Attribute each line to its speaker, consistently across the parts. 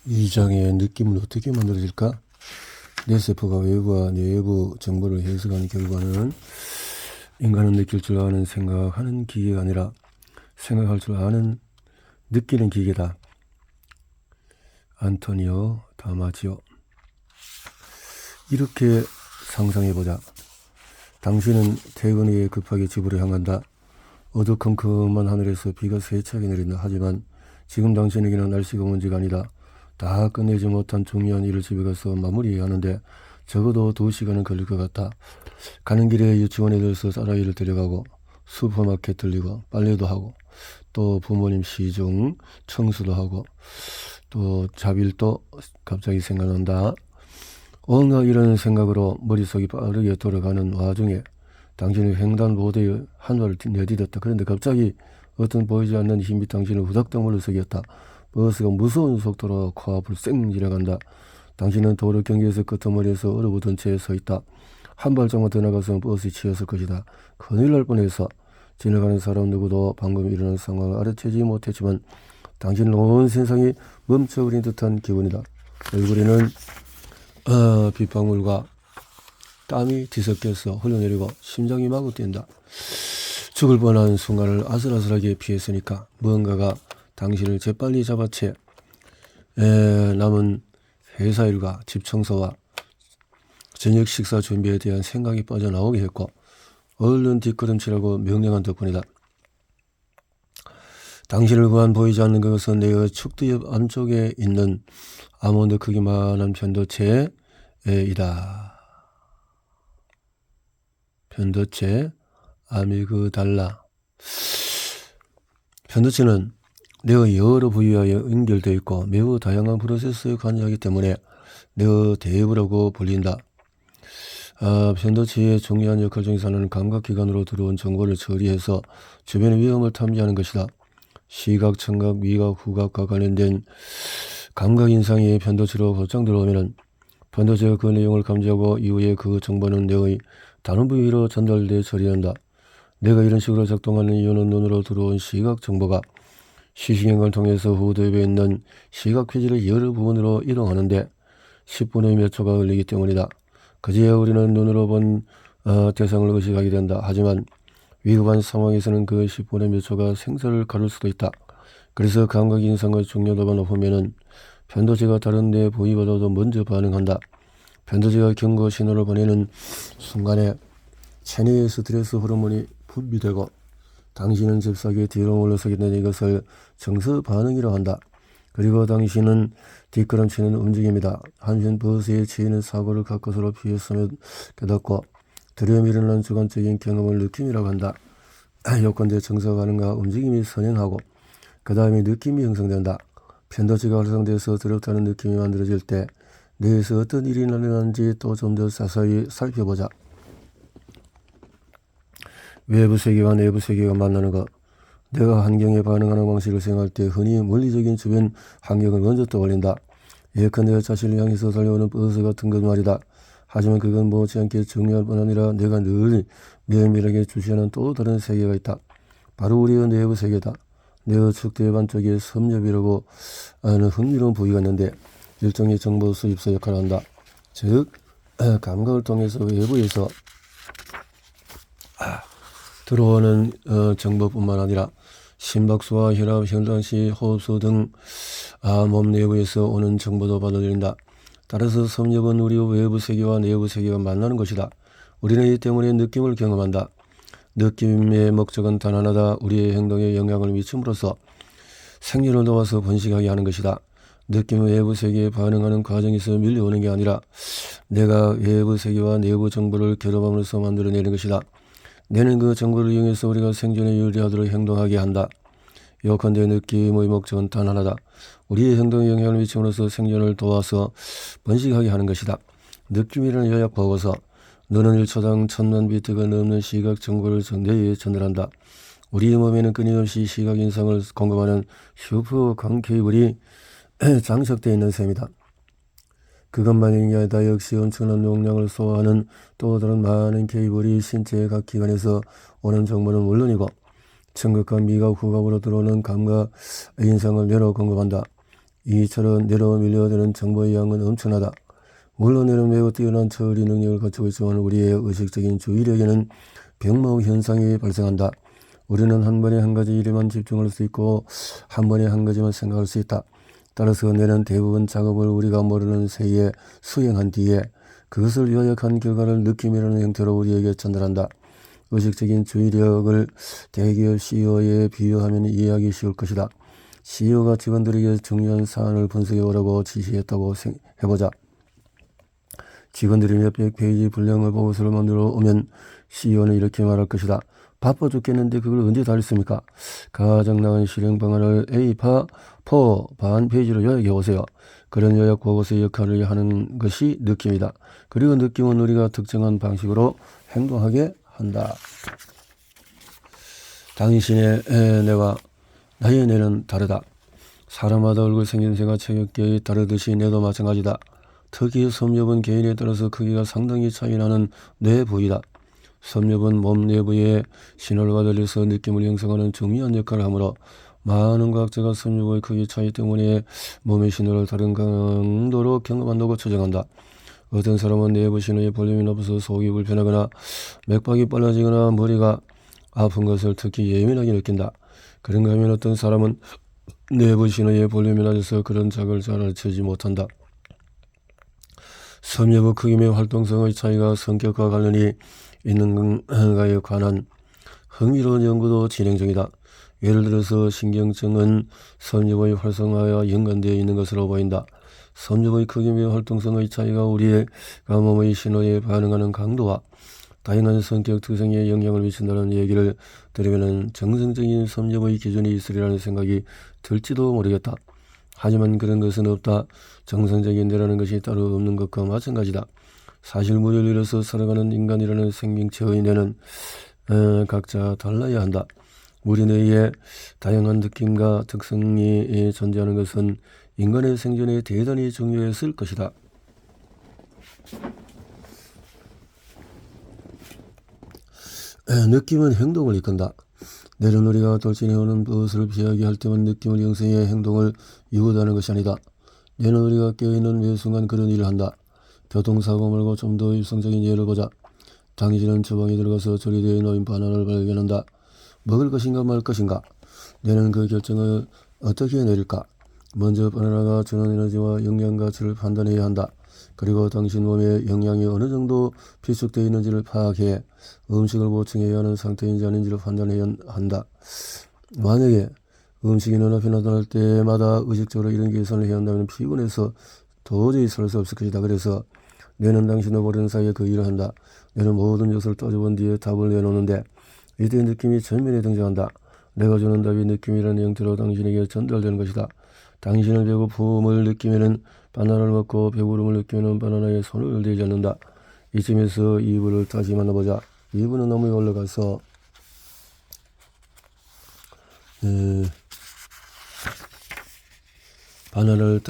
Speaker 1: 이 장의 느낌은 어떻게 만들어질까? 뇌세포가 외부와 내부 정보를 해석하는 결과는 인간은 느낄 줄 아는 생각하는 기계가 아니라 생각할 줄 아는 느끼는 기계다. 안토니오 다마지오. 이렇게 상상해보자. 당신은 퇴근 후에 급하게 집으로 향한다. 어두컴컴한 하늘에서 비가 세차게 내린다. 하지만 지금 당신에게는 날씨가 문제가 아니다. 다 끝내지 못한 중요한 일을 집에 가서 마무리해야 하는데 적어도 2시간은 걸릴 것 같다. 가는 길에 유치원에 들어서 딸아이를 데려가고 슈퍼마켓 들리고 빨래도 하고 또 부모님 시중 청소도 하고 또 자빌도 갑자기 생각난다. 온갖 이런 생각으로 머릿속이 빠르게 돌아가는 와중에 당신의 횡단보도에 한 발을 내디뎠다. 그런데 갑자기 어떤 보이지 않는 힘이 당신을 후닥덩 물러서겠다. 버스가 무서운 속도로 코앞을 쌩 지나간다. 당신은 도로 경계에서 끄트머리에서 얼어붙은 채 서 있다. 한 발짝만 더 나가서 버스에 치였을 것이다. 큰일 날 뻔해서 지나가는 사람 누구도 방금 일어난 상황을 알아채지 못했지만 당신은 온 세상이 멈춰버린 듯한 기분이다. 얼굴에는 빗방울과 땀이 뒤섞여서 흘러내리고 심장이 마구 뛴다. 죽을 뻔한 순간을 아슬아슬하게 피했으니까 무언가가 당신을 재빨리 잡아채 남은 회사 일과 집 청소와 저녁 식사 준비에 대한 생각이 빠져나오게 했고 얼른 뒷걸음치라고 명령한 덕분이다. 당신을 구한 보이지 않는 그것은 내 축두 옆 안쪽에 있는 아몬드 크기만한 편도체이다. 편도체 아미그달라. 편도체는 뇌의 여러 부위와 연결되어 있고 매우 다양한 프로세스에 관여하기 때문에 뇌의 대부라고 불린다. 편도체의 중요한 역할 중에서 하나는 감각기관으로 들어온 정보를 처리해서 주변의 위험을 탐지하는 것이다. 시각, 청각, 미각, 후각과 관련된 감각 인상이 편도체로 곧장 들어오면 편도체가 그 내용을 감지하고 이후에 그 정보는 뇌의 다른 부위로 전달돼 처리한다. 뇌가 이런 식으로 작동하는 이유는 눈으로 들어온 시각 정보가 시신경을 통해서 후두엽에 있는 시각 표지를 여러 부분으로 이동하는데 10분의 몇 초가 걸리기 때문이다. 그제야 우리는 눈으로 본 대상을 의식하게 된다. 하지만 위급한 상황에서는 그 10분의 몇 초가 생사를 가를 수도 있다. 그래서 감각 인상의 중요도가 높으면 편도체가 다른 뇌 부위보다도 먼저 반응한다. 편도체가 경고 신호를 보내는 순간에 체내의 스트레스 호르몬이 분비되고 당신은 잽싸게 뒤로 물러서게 되는 이것을 정서 반응이라고 한다. 그리고 당신은 뒷걸음치는 움직임이다. 한편 버스에 치이는 사고를 가까스로 피했으며 깨닫고 두려움이 일어나는 주관적인 경험을 느낌이라고 한다. 요건대 정서 반응과 움직임이 선행하고 그 다음에 느낌이 형성된다. 편도체가 활성돼서 두렵다는 느낌이 만들어질 때 뇌에서 어떤 일이 일어나는지 또 좀 더 자세히 살펴보자. 외부 세계와 내부 세계가 만나는 것. 내가 환경에 반응하는 방식을 생각할 때 흔히 물리적인 주변 환경을 먼저 떠올린다. 예컨대 자신을 향해서 달려오는 버스 같은 것 말이다. 하지만 그건 못지않게 중요할 뿐 아니라 내가 늘 면밀하게 주시하는 또 다른 세계가 있다. 바로 우리의 내부 세계다. 뇌의 축대 반쪽에 섬엽이라고 하는 흥미로운 부위가 있는데 일종의 정보 수집소 역할을 한다. 즉 감각을 통해서 외부에서 들어오는 정보뿐만 아니라 심박수와 혈압, 혈당시, 호흡수 등 몸 내부에서 오는 정보도 받아들인다. 따라서 섬엽은 우리의 외부 세계와 내부 세계가 만나는 것이다. 우리는 이 때문에 느낌을 경험한다. 느낌의 목적은 단 하나다. 우리의 행동에 영향을 미침으로써 생존을 도와서 번식하게 하는 것이다. 느낌은 외부 세계에 반응하는 과정에서 밀려오는 게 아니라 내가 외부 세계와 내부 정보를 결합함으로써 만들어내는 것이다. 뇌는 그 정보를 이용해서 우리가 생존에 유리하도록 행동하게 한다. 요컨대 느낌의 목적은 단 하나다. 우리의 행동에 영향을 미침으로써 생존을 도와서 번식하게 하는 것이다. 느낌이라는 요약 보고서. 너는 1초당 1000만 비트가 넘는 시각 정보를 뇌에 전달한다. 우리의 몸에는 끊임없이 시각 인상을 공급하는 슈퍼 강 케이블이 장착되어 있는 셈이다. 그것만이 아니라 역시 엄청난 용량을 소화하는 또 다른 많은 케이블이 신체의 각 기관에서 오는 정보는 물론이고 청각과 미각, 후각으로 들어오는 감각, 인상을 뇌로 공급한다. 이처럼 내려 밀려드는 정보의 양은 엄청나다. 물론 이는 매우 뛰어난 처리 능력을 갖추고 있지만 우리의 의식적인 주의력에는 병목 현상이 발생한다. 우리는 한 번에 한 가지 일에만 집중할 수 있고 한 번에 한 가지만 생각할 수 있다. 따라서 뇌는 대부분 작업을 우리가 모르는 새에 수행한 뒤에 그것을 요약한 결과를 느낌이라는 형태로 우리에게 전달한다. 의식적인 주의력을 대기업 CEO에 비유하면 이해하기 쉬울 것이다. CEO가 직원들에게 중요한 사안을 분석해 오라고 지시했다고 해보자. 직원들이 몇백 페이지 분량의 보고서를 만들어 오면 CEO는 이렇게 말할 것이다. 바빠 죽겠는데 그걸 언제 다 했습니까? 가장 나은 실행 방안을 A4 반 페이지로 요약해 오세요. 그런 요약 보고서의 역할을 하는 것이 느낌이다. 그리고 느낌은 우리가 특정한 방식으로 행동하게 한다. 당신의 뇌와 나의 뇌는 다르다. 사람마다 얼굴 생김새가 체격계에 다르듯이 뇌도 마찬가지다. 특히 섭렵은 개인에 따라서 크기가 상당히 차이나는 뇌 부위다. 섭렵은 몸 내부의 신호를 받아들여서 느낌을 형성하는 중요한 역할을 하므로 많은 과학자가 섭렵의 크기 차이 때문에 몸의 신호를 다른 강도로 경험한다고 추정한다. 어떤 사람은 내부 신호의 볼륨이 높아서 속이 불편하거나 맥박이 빨라지거나 머리가 아픈 것을 특히 예민하게 느낀다. 그런가 하면 어떤 사람은 내부 신호의 볼륨이 낮아서 그런 자극을 잘 알아채지 못한다. 섭렵의 크기 및 활동성의 차이가 성격과 관련이 있는가에 관한 흥미로운 연구도 진행 중이다. 예를 들어서 신경증은 섭렵의 활성화와 연관되어 있는 것으로 보인다. 섭렵의 크기 및 활동성의 차이가 우리의 몸의 신호에 반응하는 강도와 다양한 성격 특성에 영향을 미친다는 얘기를 들으면 정상적인 섭렵의 기준이 있으리라는 생각이 들지도 모르겠다. 하지만 그런 것은 없다. 정상적인 뇌라는 것이 따로 없는 것과 마찬가지다. 사실 무리를 이뤄서 살아가는 인간이라는 생명체의 뇌는 각자 달라야 한다. 우리 뇌의 다양한 느낌과 특성이 존재하는 것은 인간의 생존에 대단히 중요했을 것이다. 느낌은 행동을 이끈다. 뇌는 우리가 돌진해오는 것을 피하게 할 때만 느낌을 형성해 행동을 유도하는 것이 아니다. 뇌는 우리가 깨어있는 매 순간 그런 일을 한다. 교통사고 말고 좀 더 일상적인 예를 보자. 당신은 처방에 들어가서 조리되어 놓인 바나나를 발견한다. 먹을 것인가 말 것인가? 뇌는 그 결정을 어떻게 내릴까? 먼저 바나나가 주는 에너지와 영양 가치를 판단해야 한다. 그리고 당신 몸에 영양이 어느 정도 비축되어 있는지를 파악해 음식을 보충해야 하는 상태인지 아닌지를 판단해야 한다. 만약에 음식이 눈앞에 나타날 때마다 의식적으로 이런 계산을 해야 한다면 피곤해서 도저히 살 수 없을 것이다. 그래서 뇌는 당신을 모르는 사이에 그 일을 한다. 뇌는 모든 요소를 따져본 뒤에 답을 내놓는데 이때 느낌이 전면에 등장한다. 내가 주는 답이 느낌이라는 형태로 당신에게 전달되는 것이다. 당신을 배고픔을 느끼면은 바나나를 먹고 배부름을 느끼면은 바나나에 손을 대지 않는다. 이쯤에서 2부를 다시 만나보자. 2부는 나무에 올라가서 바나나를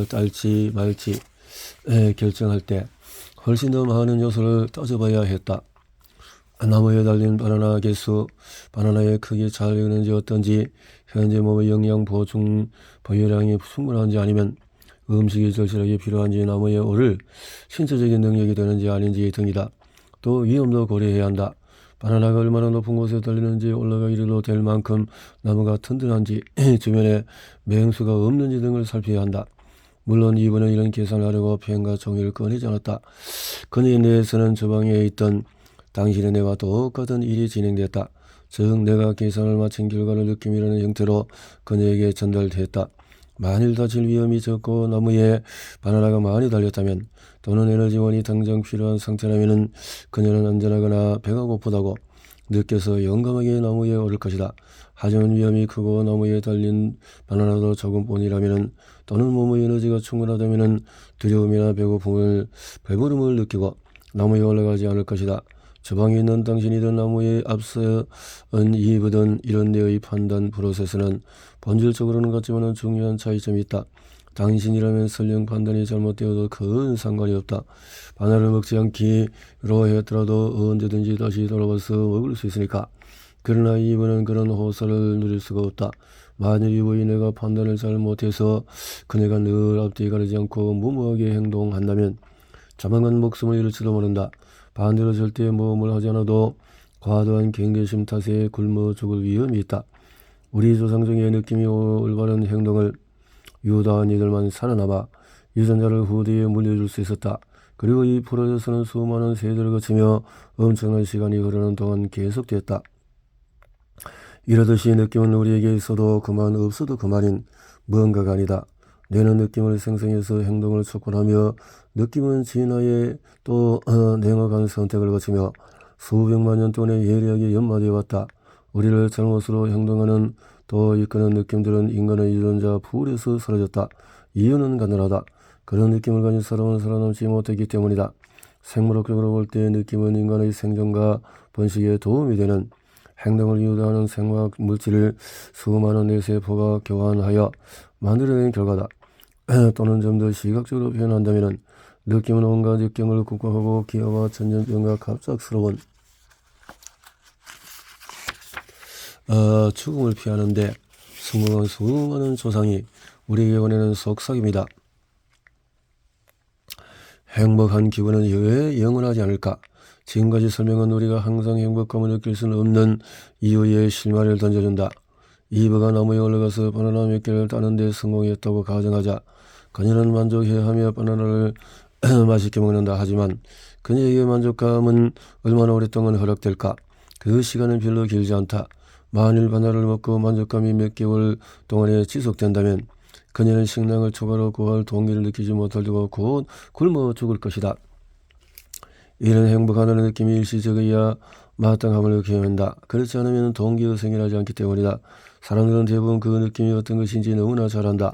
Speaker 1: 딸지 말지 결정할 때 훨씬 더 많은 요소를 따져봐야 했다. 나무에 달린 바나나 개수, 바나나의 크기 잘 익는지 어떤지, 현재 몸의 영양 보충 보유량이 충분한지 아니면 음식이 절실하게 필요한지, 나무에 오를 신체적인 능력이 되는지 아닌지 등이다. 또 위험도 고려해야 한다. 바나나가 얼마나 높은 곳에 달리는지, 올라가기도 될 만큼 나무가 튼튼한지, 주변에 맹수가 없는지 등을 살펴야 한다. 물론 이번에 이런 계산을 하려고 펜과 종이를 꺼내지 않았다. 그녀의 뇌에서는 저방에 있던 당신의 뇌와 똑같은 일이 진행됐다. 즉 내가 계산을 마친 결과를 느낌이라는 형태로 그녀에게 전달됐다. 만일 다칠 위험이 적고 나무에 바나나가 많이 달렸다면 또는 에너지원이 당장 필요한 상태라면 그녀는 안전하거나 배가 고프다고 느껴서 용감하게 나무에 오를 것이다. 하지만 위험이 크고 나무에 달린 바나나도 조금뿐이라면 또는 몸의 에너지가 충분하다면 두려움이나 배부름을 느끼고 나무에 올라가지 않을 것이다. 저방에 있는 당신이든 나무에 앞서은 이브든 이런 뇌의 판단 프로세스는 본질적으로는 같지만 중요한 차이점이 있다. 당신이라면 설령 판단이 잘못되어도 큰 상관이 없다. 바나나를 먹지 않기로 했더라도 언제든지 다시 돌아와서 먹을 수 있으니까. 그러나 이분은 그런 호사를 누릴 수가 없다. 만일 이 부인애가 판단을 잘 못해서 그네가 늘 앞뒤 가리지 않고 무모하게 행동한다면 자만한 목숨을 잃을지도 모른다. 반대로 절대 모험을 하지 않아도 과도한 경계심 탓에 굶어 죽을 위험이 있다. 우리 조상 중에 느낌이 올바른 행동을 유다한 이들만 살아남아 유전자를 후대에 물려줄 수 있었다. 그리고 이 프로세스는 수많은 세대를 거치며 엄청난 시간이 흐르는 동안 계속됐다. 이러듯이 느낌은 우리에게 있어도 그만 없어도 그만인 무언가가 아니다. 뇌는 느낌을 생성해서 행동을 촉구하며 느낌은 진화에 또 냉혹한 선택을 거치며 수백만 년 동안에 예리하게 연마되어 왔다. 우리를 잘못으로 행동하는 또 이끄는 느낌들은 인간의 유전자 풀에서 사라졌다. 이유는 간단하다. 그런 느낌을 가진 사람은 살아남지 못했기 때문이다. 생물학적으로 볼 때 느낌은 인간의 생존과 번식에 도움이 되는 행동을 유도하는 생화학 물질을 수많은 뇌세포가 교환하여 만들어낸 결과다. 또는 좀 더 시각적으로 표현한다면 느낌은 온갖 역경을 극복하고 기아와 전염병과 갑작스러운 죽음을 피하는데 성공한 수많은 조상이 우리에게 보내는 속삭임이다. 행복한 기분은 왜 영원하지 않을까? 지금까지 설명은 우리가 항상 행복감을 느낄 수는 없는 이유의 실마리를 던져준다. 이브가 나무에 올라가서 바나나 몇 개를 따는 데 성공했다고 가정하자. 그녀는 만족해하며 바나나를 맛있게 먹는다. 하지만 그녀에게 만족감은 얼마나 오랫동안 허락될까? 그 시간은 별로 길지 않다. 만일 바나나를 먹고 만족감이 몇 개월 동안에 지속된다면 그녀는 식량을 추가로 구할 동기를 느끼지 못할 테고 곧 굶어 죽을 것이다. 이런 행복하다는 느낌이 일시적이야 마땅함을 느끼게 한다. 그렇지 않으면 동기가 생겨나지 않기 때문이다. 사람들은 대부분 그 느낌이 어떤 것인지 너무나 잘 안다.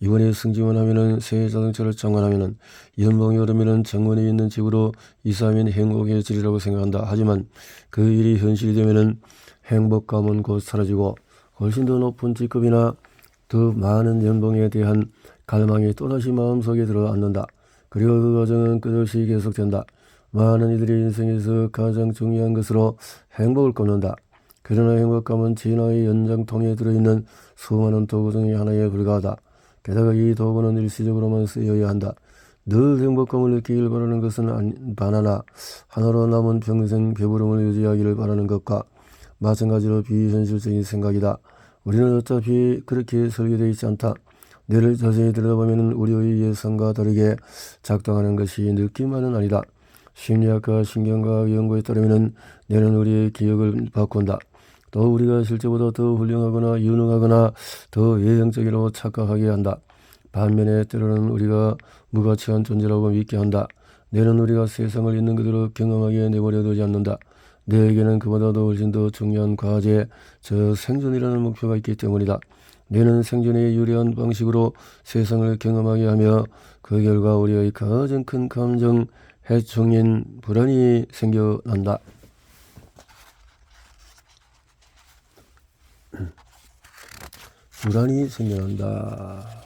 Speaker 1: 이번에 승진을 하면은 새 자동차를 장만하면은 연봉이 오르면은 정원이 있는 집으로 이사하면 행복해지리라고 생각한다. 하지만 그 일이 현실이 되면은 행복감은 곧 사라지고 훨씬 더 높은 직급이나 더 많은 연봉에 대한 갈망이 또다시 마음속에 들어앉는다. 그리고 그 과정은 끝없이 계속된다. 많은 이들의 인생에서 가장 중요한 것으로 행복을 꼽는다. 그러나 행복감은 진화의 연장통에 들어있는 수많은 도구 중의 하나에 불과하다. 게다가 이 도구는 일시적으로만 쓰여야 한다. 늘 행복감을 느끼길 바라는 것은 바나나 하나로 남은 평생 배부름을 유지하기를 바라는 것과 마찬가지로 비현실적인 생각이다. 우리는 어차피 그렇게 설계되어 있지 않다. 뇌를 자세히 들여다보면 우리의 예상과 다르게 작동하는 것이 느낌만은 아니다. 심리학과 신경과학 연구에 따르면 뇌는 우리의 기억을 바꾼다. 또 우리가 실제보다 더 훌륭하거나 유능하거나 더 외형적이라고 착각하게 한다. 반면에 때로는 우리가 무가치한 존재라고 믿게 한다. 뇌는 우리가 세상을 있는 그대로 경험하게 내버려 두지 않는다. 뇌에게는 그보다도 훨씬 더 중요한 과제, 즉 생존이라는 목표가 있기 때문이다. 뇌는 생존에 유리한 방식으로 세상을 경험하게 하며 그 결과 우리의 가장 큰 감정, 해충인 불안이 생겨난다. 불안이 생겨난다.